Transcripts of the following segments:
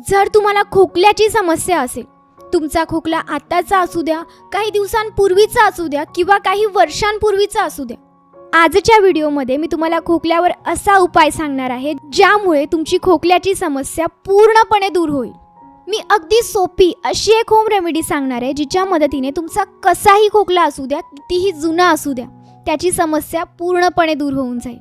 जर तुम्हाला खोकल्याची समस्या असेल, तुमचा खोकला आताचा असू द्या, काही दिवसांपूर्वीचा असू द्या किंवा काही वर्षांपूर्वीचा असू द्या, आजच्या व्हिडिओमध्ये मी तुम्हाला खोकल्यावर असा उपाय सांगणार आहे ज्यामुळे तुमची खोकल्याची समस्या पूर्णपणे दूर होईल. मी अगदी सोपी अशी एक होम रेमेडी सांगणार आहे जिच्या मदतीने तुमचा कसाही खोकला असू द्या, कितीही जुना असू द्या, त्याची समस्या पूर्णपणे दूर होऊन जाईल.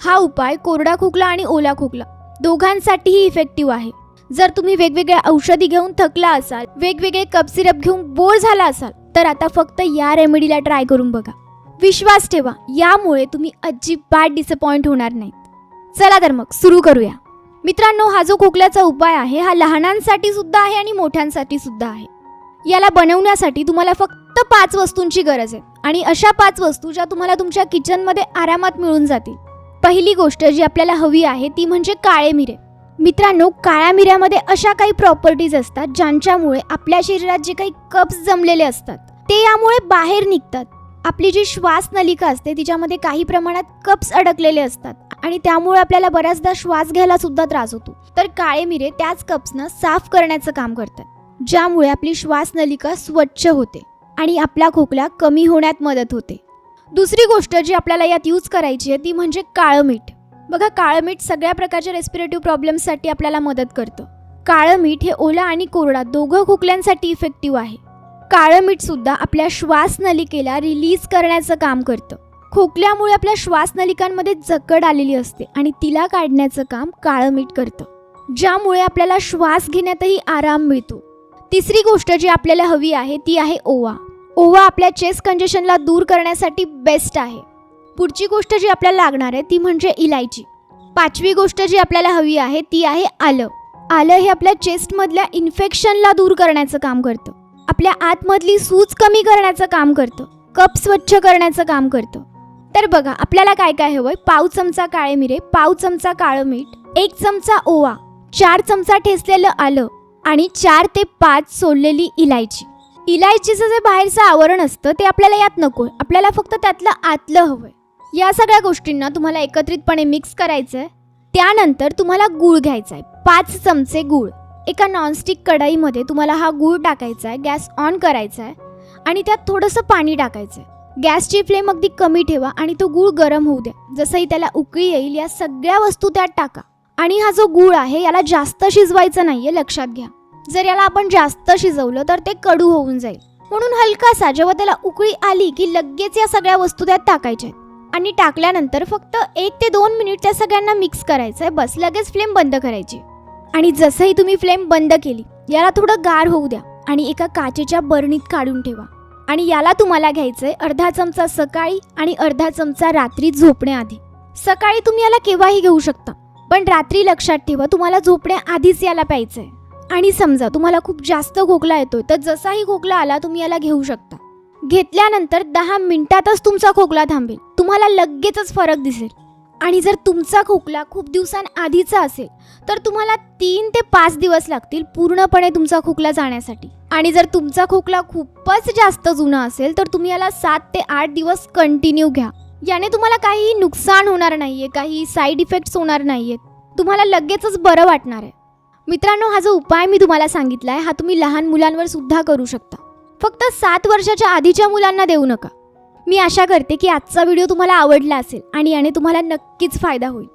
हा उपाय कोरडा खोकला आणि ओला खोकला दोघांसाठीही इफेक्टिव्ह आहे. जर तुम्ही वेगवेगळ्या औषधी घेऊन थकला असाल, वेगवेगळे कफ सिरप घेऊन बोर झाला असाल, तर आता फक्त या रेमेडीला ट्राय करून बघा. विश्वास ठेवा, यामुळे तुम्ही अजिबात डिसअपॉइंट होणार नाहीत. चला तर मग सुरू करूया. मित्रांनो, हा जो खोकल्याचा उपाय आहे हा लहानांसाठी सुद्धा आहे आणि मोठ्यांसाठी सुद्धा आहे. याला बनवण्यासाठी तुम्हाला फक्त 5 वस्तूंची गरज आहे आणि अशा 5 वस्तू ज्या तुम्हाला तुमच्या किचनमध्ये आरामात मिळून जातील. पहिली गोष्ट जी आपल्याला हवी आहे ती म्हणजे काळे मिरे. मित्रांनो, काळ्या मिऱ्यामध्ये अशा काही प्रॉपर्टीज असतात ज्यांच्यामुळे आपल्या शरीरात जे काही कप्स जमलेले असतात ते यामुळे बाहेर निघतात. आपली जी श्वास नलिका असते तिच्यामध्ये काही प्रमाणात कप्स अडकलेले असतात आणि त्यामुळे आपल्याला बऱ्याचदा श्वास घ्यायला सुद्धा त्रास होतो. तर काळे मिरे त्याच कप्सना साफ करण्याचं काम करतात, ज्यामुळे आपली श्वास नलिका स्वच्छ होते आणि आपला खोकला कमी होण्यात मदत होते. दुसरी गोष्ट जी आपल्याला यात यूज करायची आहे ती म्हणजे काळं मीठ. बघा, काळं मीठ सगळ्या प्रकारच्या रेस्पिरेटिव्ह प्रॉब्लेम्ससाठी आपल्याला मदत करतं. काळं मीठ हे ओला आणि कोरडा दोघं खोकल्यांसाठी इफेक्टिव्ह आहे. काळं मीठ सुद्धा आपल्या श्वास नलिकेला रिलीज करण्याचं काम करतं. खोकल्यामुळे आपल्या श्वास नलिकांमध्ये जकड आलेली असते आणि तिला काढण्याचं काम काळं मीठ करतं, ज्यामुळे आपल्याला श्वास घेण्यातही आराम मिळतो. तिसरी गोष्ट जी आपल्याला हवी आहे ती आहे ओवा. ओवा आपल्या चेस्ट कंजेशनला दूर करण्यासाठी बेस्ट आहे. पुढची गोष्ट जी आपल्याला लागणार आहे ती म्हणजे इलायची. 5वी गोष्ट जी आपल्याला हवी आहे ती आहे आलं. आलं हे आपल्या चेस्टमधल्या इन्फेक्शनला दूर करण्याचं काम करतं, आपल्या आतमधली सूज कमी करण्याचं काम करतं, कप स्वच्छ करण्याचं काम करतं. तर बघा, आपल्याला काय काय हवंय. पाव चमचा काळे मिरे, पाव चमचा काळं मीठ, 1 चमचा ओवा, 4 चमचा ठेचलेलं आलं आणि 4 ते 5 सोललेली इलायची. इलायचीचं जे बाहेरचं आवरण असतं ते आपल्याला यात नकोय, आपल्याला फक्त त्यातलं आतलं हवंय. या सगळ्या गोष्टींना तुम्हाला एकत्रितपणे मिक्स करायचं आहे. त्यानंतर तुम्हाला गूळ घ्यायचा आहे, 5 चमचे गूळ. एका नॉनस्टिक कढईमध्ये तुम्हाला हा गूळ टाकायचा आहे, गॅस ऑन करायचा आहे आणि त्यात थोडंसं पाणी टाकायचं आहे. गॅसची फ्लेम अगदी कमी ठेवा आणि तो गूळ गरम होऊ द्या. जसंही त्याला उकळी येईल या सगळ्या वस्तू त्यात टाका. आणि हा जो गूळ आहे याला जास्त शिजवायचं नाहीये, लक्षात घ्या. जर याला आपण जास्त शिजवलं तर ते कडू होऊन जाईल. म्हणून हलकासा जेव्हा त्याला उकळी आली की लगेच या सगळ्या वस्तू त्यात टाकायच्या आहेत आणि टाकल्यानंतर फक्त 1 ते 2 मिनिट त्या सगळ्यांना मिक्स करायचं आहे. बस, लगेच फ्लेम बंद करायची. आणि जसंही तुम्ही फ्लेम बंद केली याला थोडं गार होऊ द्या आणि एका काचेच्या बरणीत काढून ठेवा. आणि याला तुम्हाला घ्यायचंय अर्धा चमचा सकाळी आणि अर्धा चमचा रात्री झोपण्याआधी. सकाळी तुम्ही याला केव्हाही घेऊ शकता, पण रात्री लक्षात ठेवा तुम्हाला झोपण्याआधीच याला प्यायचंय. आणि समजा तुम्हाला खूप जास्त खोकला येतोय तर जसाही खोकला आला तुम्ही याला घेऊ शकता. घेतल्यानंतर 10 मिनिटातच तुमचा खोकला थांबेल, तुम्हाला लगेचच फरक दिसेल. आणि जर तुमचा खोकला खूप दिवसांआधीचा असेल तर तुम्हाला 3 ते 5 दिवस लागतील पूर्णपणे तुमचा खोकला जाण्यासाठी. आणि जर तुमचा खोकला खूपच जास्त जुना असेल तर तुम्ही याला 7 ते 8 दिवस कंटिन्यू घ्या. याने तुम्हाला काही नुकसान होणार नाहीये, काही साईड इफेक्ट्स होणार नाहीयेत, तुम्हाला लगेचच बरं वाटणार आहे. मित्रांनो, हा जो उपाय मी तुम्हाला सांगितला आहे हा तुम्ही लहान मुलांवर सुद्धा करू शकता. फक्त 7 वर्षाच्या आधीच्या मुलांना देऊ नका. मी आशा करते की आजचा व्हिडिओ तुम्हाला आवडला असेल आणि याने तुम्हाला नक्कीच फायदा होईल.